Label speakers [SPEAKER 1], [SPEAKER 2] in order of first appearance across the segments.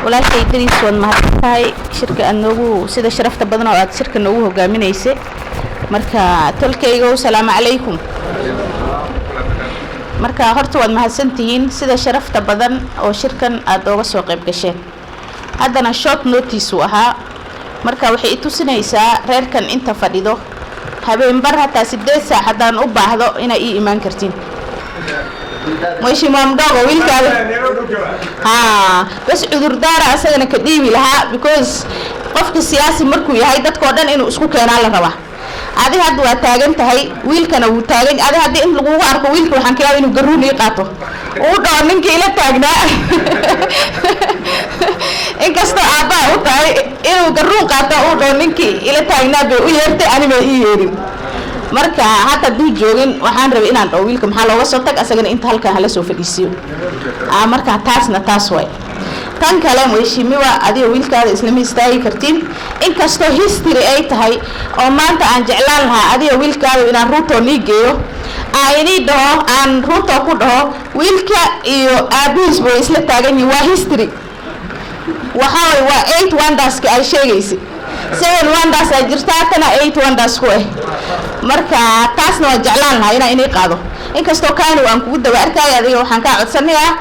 [SPEAKER 1] ولا شيء دريس وما هاي شركة أنه سيدا شرفت بدنا وقت شركة أنه قامين يسي مركا تلكيغو سلام عليكم مركا هرتو وما هسنتين سيدا شرفت بدن أو شركة أدوغ سوق بكشين هذا شوت نوتيس وها مركا وحي إتو سنيسا رير كان انت فريدو هبين برها تاسدي ساعة دان أباهدو إنا إيمان كرتين ماشي مامدوغ ويلك بس عذر دارة أساقنا كديبي لها because قفك السياسي مركو يهي دادكو دان إنو اسكو كينا لروا هذه هادو تاغن تهي ويلكنا وتاغن هذه هادي إن لغوه عرقو ويلكو وحان كلاو إنو قروني قاتو ودور ننكي إلا تاغنا إن كستو آبا وطاي إنو قرون قاتو ودور ننكي إلا تاغنا بي ويرتي أني ما إيهيرين marka hata duu joogin waxaan rabay inaan dhaw wiilka maxaa looga soo tag asagana inta halka hala soo fadhiisiyo marka taas way tan kale muhiimada adiga wiilkaada islaam istaagi kartiin in kasto history ay tahay oo maanta aan jeclaan lahaa adiga wiilkaada inaan ruuto nigeeyo ayni dhaho aan ruuto ku dhaho wiilka iyo aabiis way isla taagan yihiin waa history waxa waa 8 wonders ka ay sheegaysi 7 wonders ay jirtaa kana 8 wonders ku marka taasna waa jeclaan lahaa inay qaado inkastoo kaanu aan kugu daba arkay adiga waxaan ka codsanayaa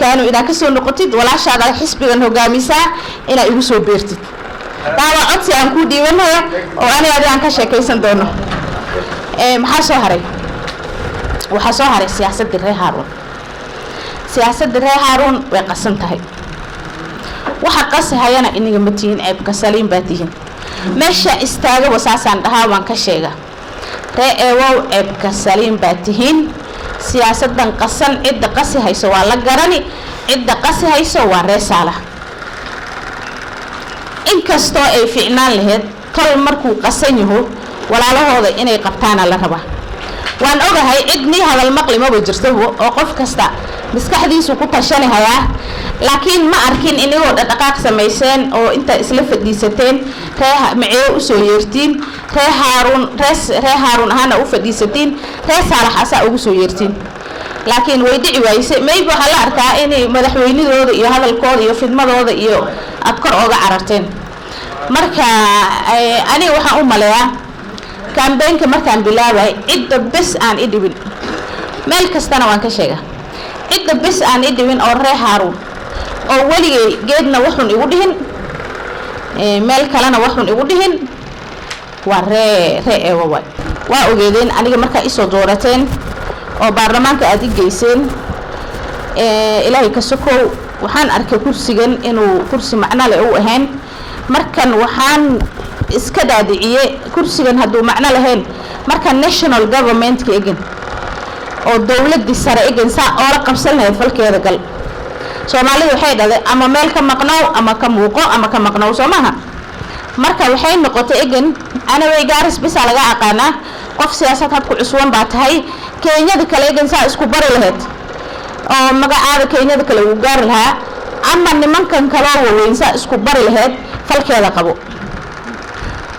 [SPEAKER 1] kaanu ina ka soo noqotid walaashaada xisbigan hogaamisa ina igu soo beertid taaba codsi aan ku diiwanayo oo aan ka sheekaysan doono maxaa soo haray waxa soo haray siyaasadda reer Haroun way qasan tahay waxa qasahayana inaga matiin ceebka saliin baatihin meesha istaaga wasaasan dhahaa waan ka sheega reewow ceebka saliin baatihin siyaasadan qasan cid qasi hayso waa la garani cid qasi hayso waa reesaala inkastoo ay fiicnaan lahayd tol markuu qasan yahay walaalahooda inay qabtaan la raba waan ogahay cidni hadal maqli ma jirto oo qof kasta maskaxdiisu ku tashanaya laakiin ma arkin inagoo dhaqaaq sameeyeen oo inta isla fadhiisateen reeha macee u soo yeertiin reer Haroun ahana u fadhiisatiin reer Saalax asa ugu soo yeertiin laakiin way dhici waayay maybe waxa la arkaa in madaxweynadooda iyo hadalkooda iyo fidmadooda iyo adkar ooga cararteen marka ani waxa u maleeyaa campaign-ka markaan bilaabay cidda bes aan idibin meel kastana waan ka sheegaa cidda bes aan idibin oo reer Haroun oo waligay geedna waxun igu dhihin meel kalena waxun igu dhihin waa reewa waa ogeedeen aniga marka isoo doorateen oo baarlamaanka aad geyseen ilaahay ka sokow waxaan arkay kursigan inuu kursi macna leh uu ahaan markan waxaan iska daadiciyay kursigan haduu macna lahayn marka national government ka eegin oo dawladda sare eegin saa oo la qabsan lahayd falkeeda gal Soomaalidu waxay dhaday ama meel ka maqnaaw ama ka muuqo ama ka maqnaaw Soomaha marka waxay noqotay eegin ana way gaaris bis laga aqaana qof siyaasad habku cuswan baa tahay Keenyada kale eegin saa isku bari lahayd oo magacaada Keenyada kale uu gaar lahaa ama nimankan kale oo weyn saa isku bari lahayd falkeeda qabo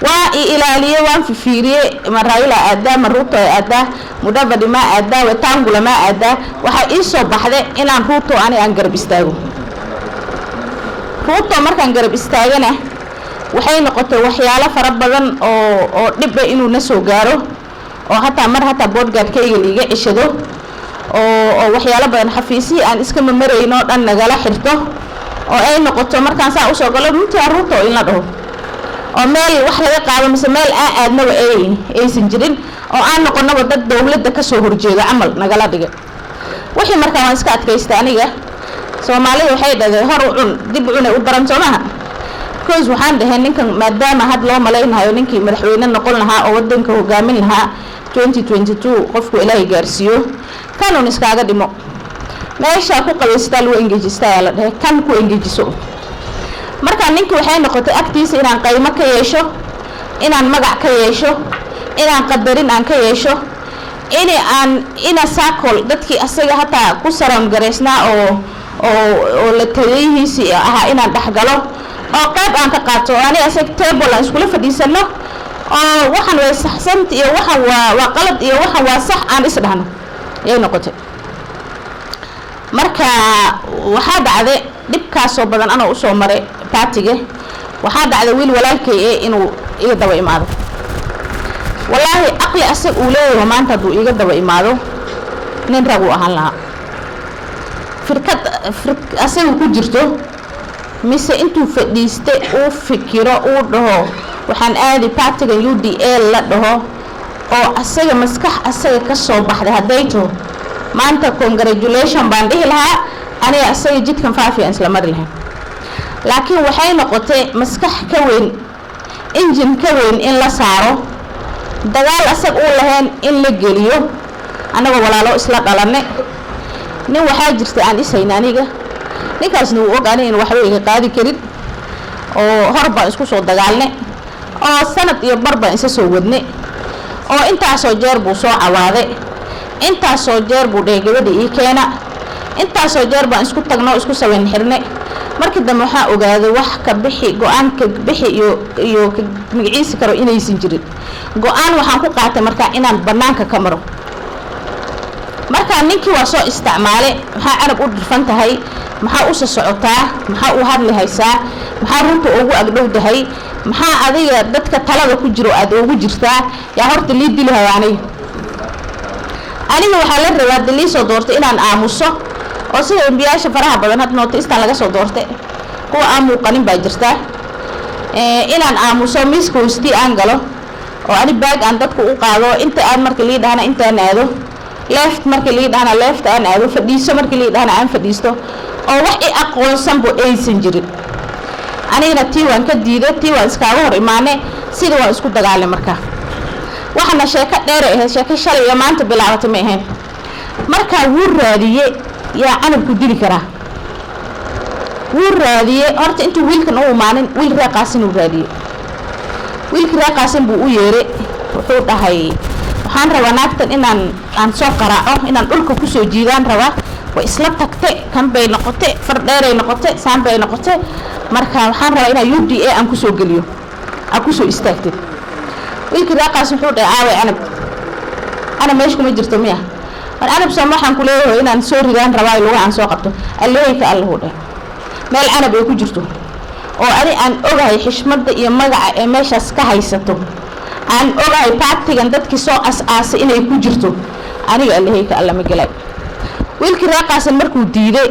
[SPEAKER 1] waa ilaaliye waan fiiriye Raila aada Ruto aada Mudavadi ma aada Wetangula ma aada waxa ii soo baxday inaan Ruto aan garab istaago Ruto markaan garab istaagana waxay noqotay waxyaalo fara badan oo dhib inuu na soo gaaro oo hata boardgaardkayga liiga cishado oo waxyaalo badan xafiisi aan iska marayno dhan nagala xirto oo ay noqoto markaan saa u soo galo Ruto in la dhaho oo meel wax laga qaado mise meel aadna aysan jirin oo aan noqono dad dawladda ka soo horjeeda amal nagala dhigay wixii markaan waan iska adkaystay aniga Soomaalidu waxay dhaday hor u cun dib u cunay u daran Soomaha because waxaan dhahay ninkan maadaama had loo maleynayo ninkii madaxweyne noqon lahaa oo wadanka hogaamin lahaa 2022 qofku Ilaahay gaarsiyo kanun iskaaga dhimo meesha ku qabeystaa loo engejistaa la dhahay kan ku engejiso marka ninka waxay noqotay agtiisa inaan qaymo ka yeesho inaan magac ka yeesho inaan qadarin aan ka yeesho ina saakol dadkii asaga hata ku saran gareysnaa oo la taliyihiisi aha inaan dhaxgalo oo qayb aan ka qaato aniga asag table aan isku fadhiisano oo waxan way saxsant iyo waxan waa qalad iyo waxan waa sax aan is dhahno ay noqotay marka waxaa dhacday dhibkaasoo badan anoo usoo maray baatiga waxaa dhacday wiil walaalkay inuu iga daba imaado wallaahi aqli asag uu leeyahay maanta hadduu iga daba imaado nin rag uu ahaan lahaa firkad asaga ku jirto mise intuu fadhiiste uu fikiro uu dhaho waxaan aadi baatiga UDL la dhaho oo asaga maskax asaga ka soo baxday hadayto maanta congratulation baan dhihi lahaa aniga asaga jidkan faafiyan isla mari lahayn laakiin waxay noqotay maskax ka weyn engine ka weyn in la saaro dagaal asag uu lahayn in la geliyo anaga walaalo isla dhalanay nin waxaa jirta aan isayna aniga ninkaasna uu ogaanay in waxba iga qaadi karin oo horba isku soo dagaalnay oo sanad iyo barba isa soo wadnay oo intaasoo jeer buu soo cawaaday intaasoo jeer buu dheegabada ii keena intaasoo jeer baan isku tagno isku saweyn xirnay markii dambe waxaa ogaaday wax ka bixi go'aan ka bixi iyo magaciisa karo inaysan jirin go'aan waxaan ku qaatay markaa inaan banaanka ka maro markaa ninkii waa soo isticmaalay maxaa arab u dhirfan tahay maxaa u socotaa maxaa u hadli haysaa maxaa runta ugu agdhow tahay maxaa adiga dadka talada ku jiro aad ugu jirtaa yaa horta lii dili hayaanay aniga waxaa la rabaa dilii soo doortay inaan aamuso oo sida embiyaasha faraha badan had nootista laga soo doortay kuwa aan muuqanin baa jirta inaan aamuso miiska hoostii aan galo oo ani baag aan dadku u qaado inta aan markii lii dhahana intaan aado left markii lii dhahana left aan aado fadhiiso markii lii dhahana aan fadhiisto oo wax i aqoonsan buu aysan jirin anigana tii waan ka diiday tii waan iskaaga hor imaanay sida waan isku dagaalnay markaa waxana sheeko dheer ah sheeko shalay iyo maanta bilaabatay ma ahayn markaa wuu raadiyay yaa canabku dili karaa wuu raadiyay horta intuu wiilkan u imaanin wiil reeqaasin uu raadiyay wiilkii reeqaasin buu u yeeray wuxuu dhahay waxaan rabaa naagtan aan soo qaraaco inaan dhulka ku soo jiidaan rabaa way isla tagtay kan bay noqotay far dheeray noqotay saan bay noqotay marka waxaan rabaa inaan UDA aan ku soo geliyo aan ku soo istaagtay wiilkii reeqaas wuxuu dhahay aaway ana meesha kuma jirto miya anab soo waxaan ku leeyahay inaan soo ridaan rabaa lugu aan soo qabto alleeyka allahu dhahay meel anab ay ku jirto oo aan ogahay xishmada iyo magaca ee meeshaas ka haysato aan ogahay baatigan dadkii soo asaasay inay ku jirto aniga alleeyka alla ma galay wiilkii reeqaasan markuu diiday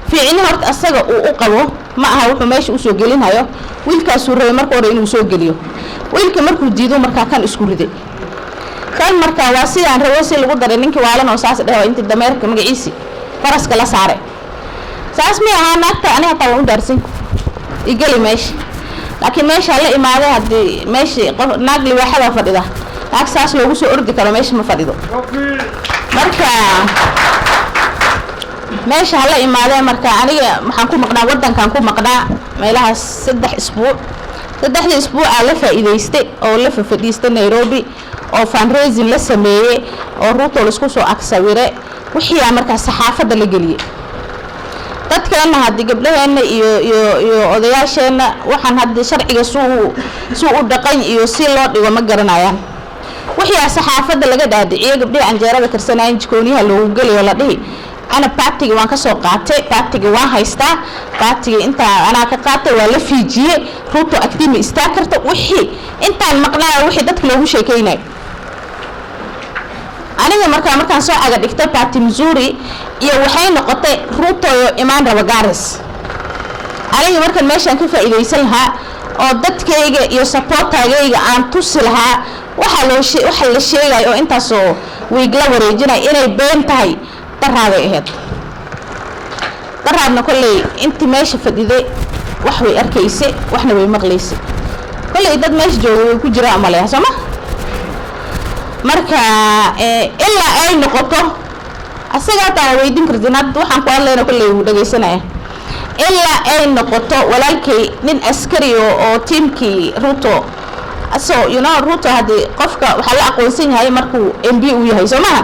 [SPEAKER 1] fiicin horta asaga uu u qabo ma aha wuxuu meesha u soo gelinayo wiilkaas uu rabay markii hore inuu soo geliyo wiilkii markuu diido markaa kan isku riday kan markaa waa sidaan rabo si lagu daray ninkii waalan oo saas dhahay intii dameerka magaciisi faraska la saaray saas mi aha naagta aniga taa u daarsin igali meesha laakiin meesha la imaaday hadii meesha qof naag li waxada fadhida naag saas loogu soo ordi karo meesha ma fadhido marka meesha la imaaday marka aniga waxaan ku maqnaa wadankan ku maqnaa meelaha 3 isbuuc 3 isbuuc la faa'iideystay oo la fadhiistay Nairobi oo fundraising la sameeyay oo ruuto la isku soo aksawire wixii markaa saxaafada la geliyay dadkeena hadii gabdhaheena iyo odayaasheena waxaan hadii sharciga suu u dhaqan iyo si loo dhigo ma garanayaan wixii saxaafada laga dhaadhiciyay gabdhaha anjeerada karsanayeen jikooniyaha loogu geliyo la dhihi ana baatiga waan ka soo qaatay baatiga waan haystaa baatiga inta ana ka qaatay waa la fiijiyay ruuto agtiima istaa karta wixii intaan maqnaa wixii dadka loogu sheekeynay aniga markaan soo aga dhigtay baati Missouri iyo waxay noqotay ruuto imaan raba Garis aniga markaan meeshan ka faa'iideysan lahaa oo dadkayga iyo supportagayga aan tusi lahaa waxa la sheegay oo intaas oo wiigla wareejinay inay been tahay daraaday ahayd daraadna kulay intii meesha fadhiday wax way arkaysay waxna way maqlaysay kulay dad meesha jooga way ku jiraan ama leeyahay sama marka ilaa ay noqoto asaga taa weydiin kartinaad waxaan ku hadlayna kulay uu dhageysanaya ilaa ay noqoto walaalkay nin askari oo teamkii Ruto aso Ruto hadii qofka waxa la aqoonsan yahay markuu MB uu yahay Soomaa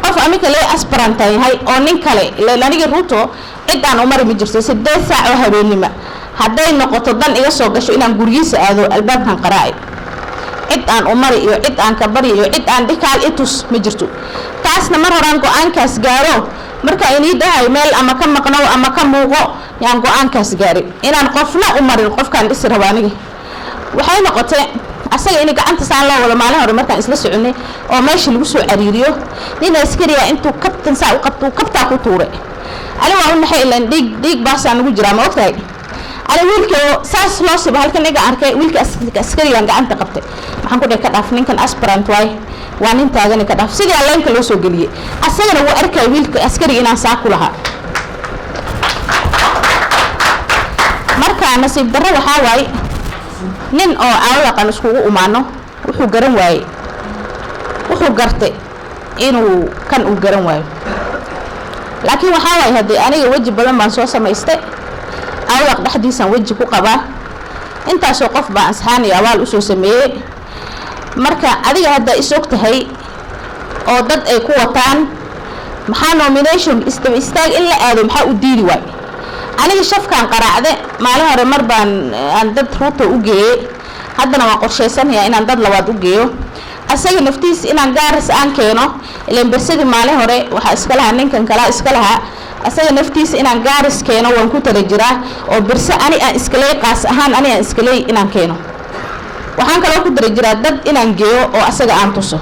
[SPEAKER 1] qof amika lay aspirant yahay oo nin kale aniga Ruto cidaan umar ma jirto 8 saac oo habeenimo haday noqoto dan iga soo gasho inaan gurigiisa aado albaabkan qaraay cid aan umar iyo cid aan ka bari iyo cid aan dhikaal itus ma jirto taasna mar horaan go'aankaas gaaro marka inii dhahay meel ama ka maqno ama ka muuqo yaan go'aankaas gaarin inaan qofna u marin qofkaan dhisi rabo aniga waxay noqotay asaga in gacanta saan loo wada maalin hore markaan isla soconay oo meesha lagu soo cariiriyo nin askariya intuu kabtan saa u qabto kabtaa ku tuuray ani waa u naxay ilaan dhiig baasaan ugu jiraa ma ogtahay ani wiilkii saas loo siba halkan iga arkay wiilkii askarigan gacanta qabtay waxaan ku dhahay ka dhaaf ninkan aspirant waay waa nin taagan ka dhaaf sidii alleenka loo soo geliyay asagana wuu arkay wiilka askariga inaan saa ku lahaa marka nasiib darro waxaa waaye nin oo aawaqan iskugu umaano wuxuu garan waayay wuxuu gartay inuu kan uu garan waayo laakiin waxaa waaye haddii aniga weji badan baan soo samaystay aawaq dhexdiisaan weji ku qabaa intaasoo qof baan asxaan iyo abaal usoo sameeyey marka adiga hadda isog tahay oo dad ay ku wataan maxaa nomination istaag in la aado maxaa u diidi waay aniga shafkaan qaraacde maalin hore mar baan aan dad ruuto u geeyey haddana waan qorshaysanayaa inaan dad labaad u geeyo asaga naftiis inaan gaaris aan keeno ilaan bersadii maalin hore waxaa iska lahaa ninkan kalaa iska lahaa asaga naftiis inaan gaaris keeno waan ku tala jiraa oo berse ani aan iskaleey qaas ahaan ani aan iskaleey inaan keeno waxaan kaloo ku tala jiraa dad inaan geeyo oo asaga aan tuso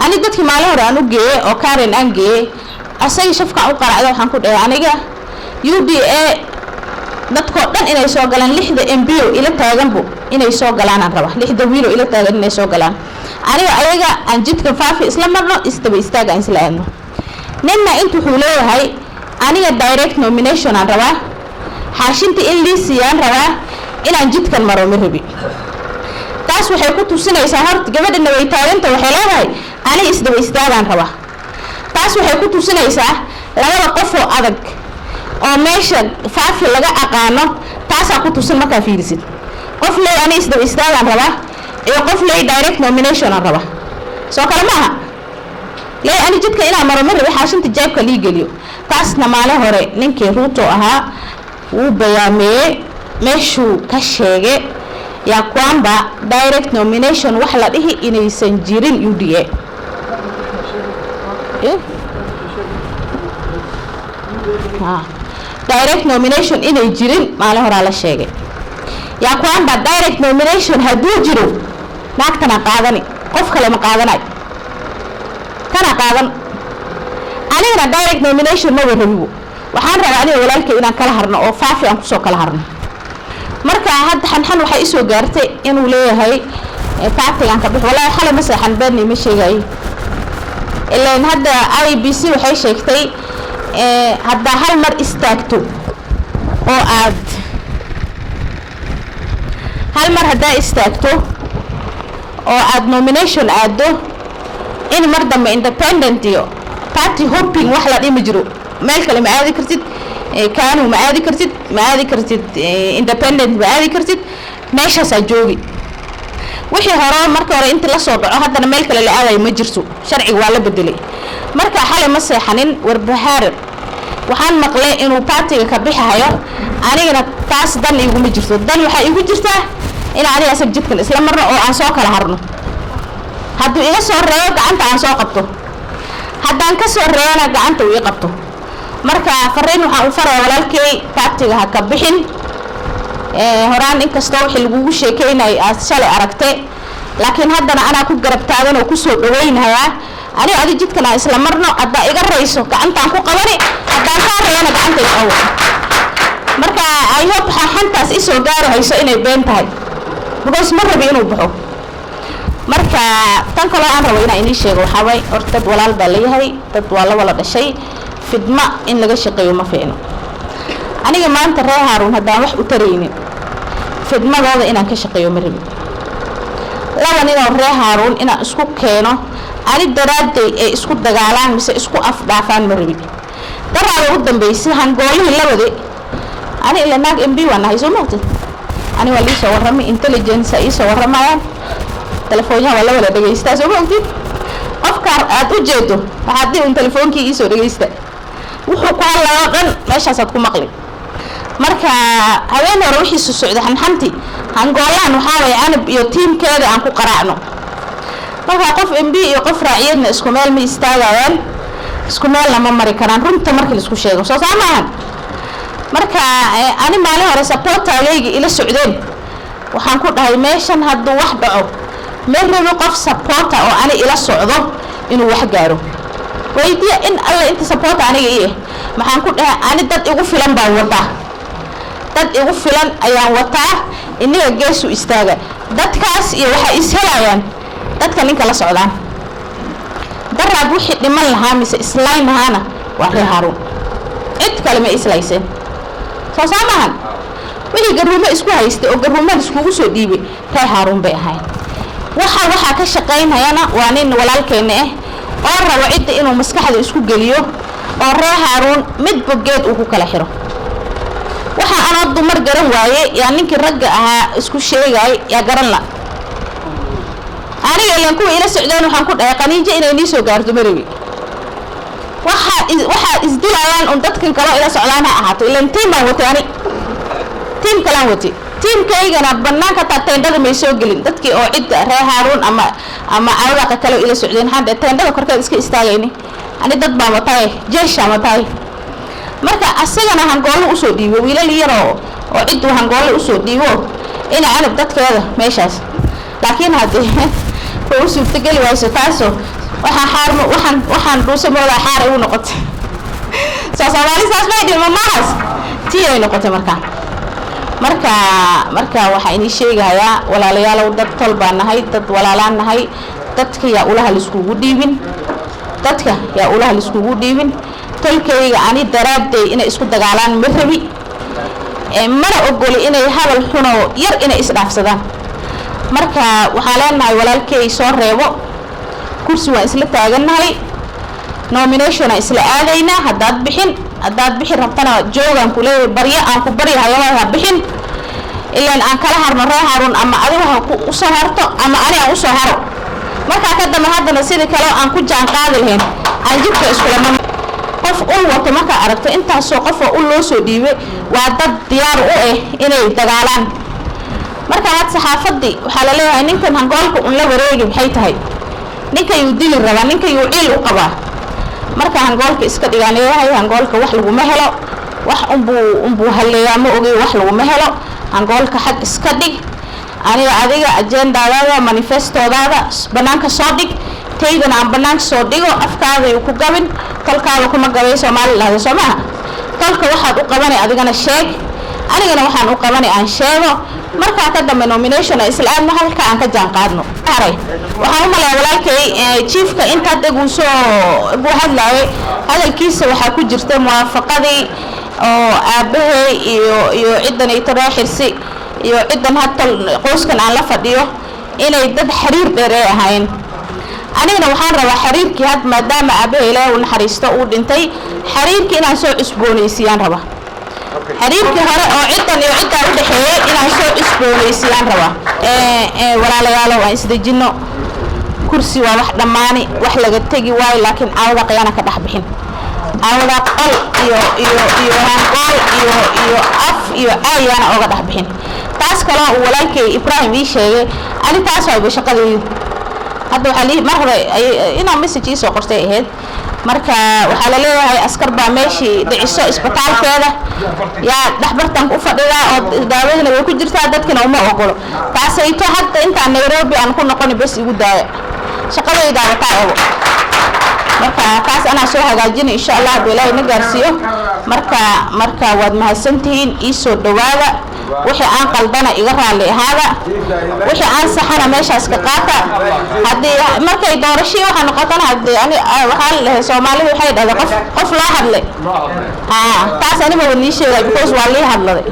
[SPEAKER 1] ani dadkii maalin hore aan u geeyey oo Karen aan geeyey asaga shafkaan u qaraacde waxaan ku dhahay aniga UDA dadko dhan inay soo galaan 6 MBO ila taaganbu inay soo galaan aan raba 6 wiilo ila taagan inay soo galaan aniga ayaga aan jidka faafi isla marno istaba istaaga isla aadno ninna intu wuxuu leeyahay aniga direct nomination aan raba xaashinta in liisiyaan raba inaan jidkan maro ma rabi taas waxay ku tusinaysaa horta gabadhana way taaganta waxay leedahay aniga isdaba istaagaan raba taas waxay ku tusinaysaa labada qof oo adag oo meesha faafi laga aqaano taas ku tusin marka fiirisid qof leey ani isdaba istaagaan raba iyo qof leey direct nomination aan raba soo kala maaha leey ani jidka inaan maro ma rabi xaashinta jeebka lii geliyo taasna maalin hore ninkii ruuto ahaa wuu bayaamiyey meeshuu ka sheegay yaa kwamba direct nomination wax la dhihi inaysan jirin UDA direct nomination inay jirin maalin hore la sheegay yaa kwamba direct nomination haduu jiro naagtana qaadani qof kale ma qaadanay kana qaadan anigana direct nomination ma warabiyo waxaan rabaa aniga walaalkay inaan kala harno oo faafi aan ku soo kala harno marka hadda xanxan waxa i soo gaartay inuu leeyahay paartigan ka bix walaa xalay ma saxan baadni ma sheegay ilaan hadda IBC waxay sheegtay hadda hal mar istaagto oo aad hal mar hadda istaagto oo aad nomination aado in mar dambe independent iyo party hopping wax la dhimi jiro meel kale ma aadi kartid kaanu ma aadi kartid independent ma aadi kartid meeshaas aad joogi wixii hore marka hore inta la soo dhaco haddana meel kale la aaday ma jirto sharciga waa la bedelay marka xalay ma seexanin warbahaar waxaan maqlay inuu partyga ka bixayo anigana taas dan igu ma jirto dan waxa igu jirta in aniga asag jidkan isla marno oo aan soo kala harno hadduu iga soo reeyo gacanta aan soo qabto haddaan ka soo reeyana gacanta uu i qabto marka fariin waxaan u faray walaalkay partyga ha ka bixin horaan inkastoo wixii lagugu sheekeynay aad shalay aragtay laakiin haddana anaa ku garab taagan oo ku soo dhaweynayaa ani adi jidkan aan isla marno hadda iga reyso gacantaan ku qabani haddaan ka reeyana gacanta i qawo marka I hope xantaas i soo gaaro hayso inay been tahay because ma rabi inuu baxo marka tan kale aan rabo inaan idin sheego waxa way horta dad walaal baa leeyahay dad waa la wala dhashay fidma in laga shaqeeyo ma fiicno aniga maanta reer Haarun haddaan wax u taraynin fidmadooda inaan ka shaqeeyo ma rabi laba nin oo reer Haarun inaan isku keeno ani daraaday ay isku dagaalaan mise isku afdaafaan ma rabi daraada u dambeysay hangoolihii labade ani ila naag MB waan nahay soo moogtay ani wali soo warramay intelligence ay soo warramayaan telefoonyaha wala wala dhageystaa soo moogtay qofka aad u jeedo waxa uu telefoonkii ii soo dhageysta wuxuu ku hadlayo dhan meeshaas aad ku maqli marka haween hore wixii soo socday xanxanti hangoolaan waxa way anab iyo teamkeeda aan ku qaraacno marka qof MB iyo qof raaciyadna isku meel ma istaagayaan isku meel lama mari karaan runta markii la isku sheego soo saamahan marka ani maalin hore supportagayga ila socdeen waxaan ku dhahay meeshan hadduu wax dhaco meel rabo qof supporta oo ani ila socdo inuu wax gaaro weydiya in alla inta support aniga ii maxaan ku dhahay ani dad igu filan baan wataa dad igu filan ayaan wataa inaga geesu istaaga dadkaas iyo waxa ishelayaan dadka ninka la socdaan daraad wixii dhiman lahaa mise islaam ahana waa reer Haruun cid kale ma islayseen soo saamahan wixii garuumo isku haystay oo garuumo iskugu soo dhiibay reer Haruun bay ahayn waxa ka shaqeynayana waa nin walaalkeena oo rabo cid inuu maskaxda isku geliyo oo reer Haruun mid bogeed uu ku kala xiro waxa ana dumar garan waaye yaa ninkii ragga ahaa isku sheegay yaa garan la aniga ilaan kuwa ila socdaan waxaan ku dhahay qaniinje inay nii soo gaarto marawi waxa isdilayaan oo dadkan kale ila socdaan ha ahaato ilaan team baan watay team kala watay teamkaygana banaanka teendada may soo gelin dadkii oo cid reer Haruun ama awdaqa kale ila socdeen hadda teendada korkeed iska istaagayni ani dad baan watay jeesha watay marka asagana hangool u soo dhiibo wiilal yar oo cid uu hangool u soo dhiibo ina anab dadkeeda meeshaas laakiin hadii oo suurta gali wayso taaso waxaan dhuuso mooda xaar ay u noqotay Soomaali saas bay dhimo maas tii ay noqotay marka waxa inii sheegayaa walaalayaal dad talbaan nahay dad walaalaan nahay dadka yaa ulaha iskugu dhiibin talkayga ani daraaday inay isku dagaalaan marabi mana ogol inay hadal xuno yar inay isdhaafsadaan marka waxa leenahay walaalkay soo reebo kursi waa isla taaganahay nomination isla aadayna hadaad bixin rabtana joogan ku leeyahay bariya aan ku bariyahay waa bixin ilaan aan kala harno reer Haruun ama adiga u soo harto ama ani aan u soo haro marka ka dama hadana sidii kale aan ku jaan qaadi lahayn aan jibka isku lama qof uu wato marka aragto intaas soo qof oo loo soo dhiibay waa dad diyaar u inay dagaalaan marka had saxaafadii waxa la leeyahay ninkan hangoolka la wareegay maxay tahay ninka uu dili raba ninka uu ciil u qaba marka hangoolka iska dhigaanayahay hangoolka wax lagu ma helo wax umbu haleeyaa ma ogay wax lagu ma helo hangoolka xaq iska dhig adiga agendadaada manifestodaada banaanka soo dhig taydana aan banaanka soo dhigo afkaada uu ku gabin talkaada kuma gabay Soomaaliland Soomaha talka waxaad u qabanay adigana sheeg anigana waxaan u qabanay aan sheego marka ka dambe nomination islaan halka aan ka jaan qaadno waxaan u maleeyaa walaalkay chiefka inta dagu soo hadlaayay hadalkiisa waxa ku jirta muwaafaqadii oo aabahay iyo ciidan ay taraaxirsi iyo ciidan hadda qoyskan aan la fadhiyo inay dad xiriir dheer ahayn anigana waxaan rabaa xiriirkii had maadaama aabahay Ilaahay uu naxariisto uu dhintay xiriirkii inaan soo cusboonaysiiyaan rabaa xiriirkii hore oo ciidan iyo ciidan u dhaxeeyay inaan soo cusboonaysiiyaan rabaa walaalayaal waa isdajino kursi waa wax dhamaani wax laga tagi waay laakiin aawada qiyana ka dhaxbixin aawada qol iyo hanqol iyo af iyo ayana oga dhaxbixin taas kale oo walaalkay Ibrahim ii sheegay ani taas oo shaqadii hadda waxa li marhaba ina message soo qortay ahayd marka waxa la leeyahay askar baa meeshii dhiciso isbitaalkeeda yaa dhaxbartan u fadhida oo daawadana way ku jirtaa dadkina uma ogolo taasayto hadda inta Nairobi aan ku noqon bas igu daaya shaqadayda wataa marka taas ana soo hagaajin insha Allah bilaa ina gaarsiyo marka waad mahadsantihiin ii soo dhawaada wixii aan qaldana iga raali ahaada wixii aan saxana meeshaas ka qaata hadii markay doorashii waxa noqotana hadii ani waxa la Soomaalidu waxay dhahdaa qof la hadlay taas ani ma wani sheegay because waa li hadlay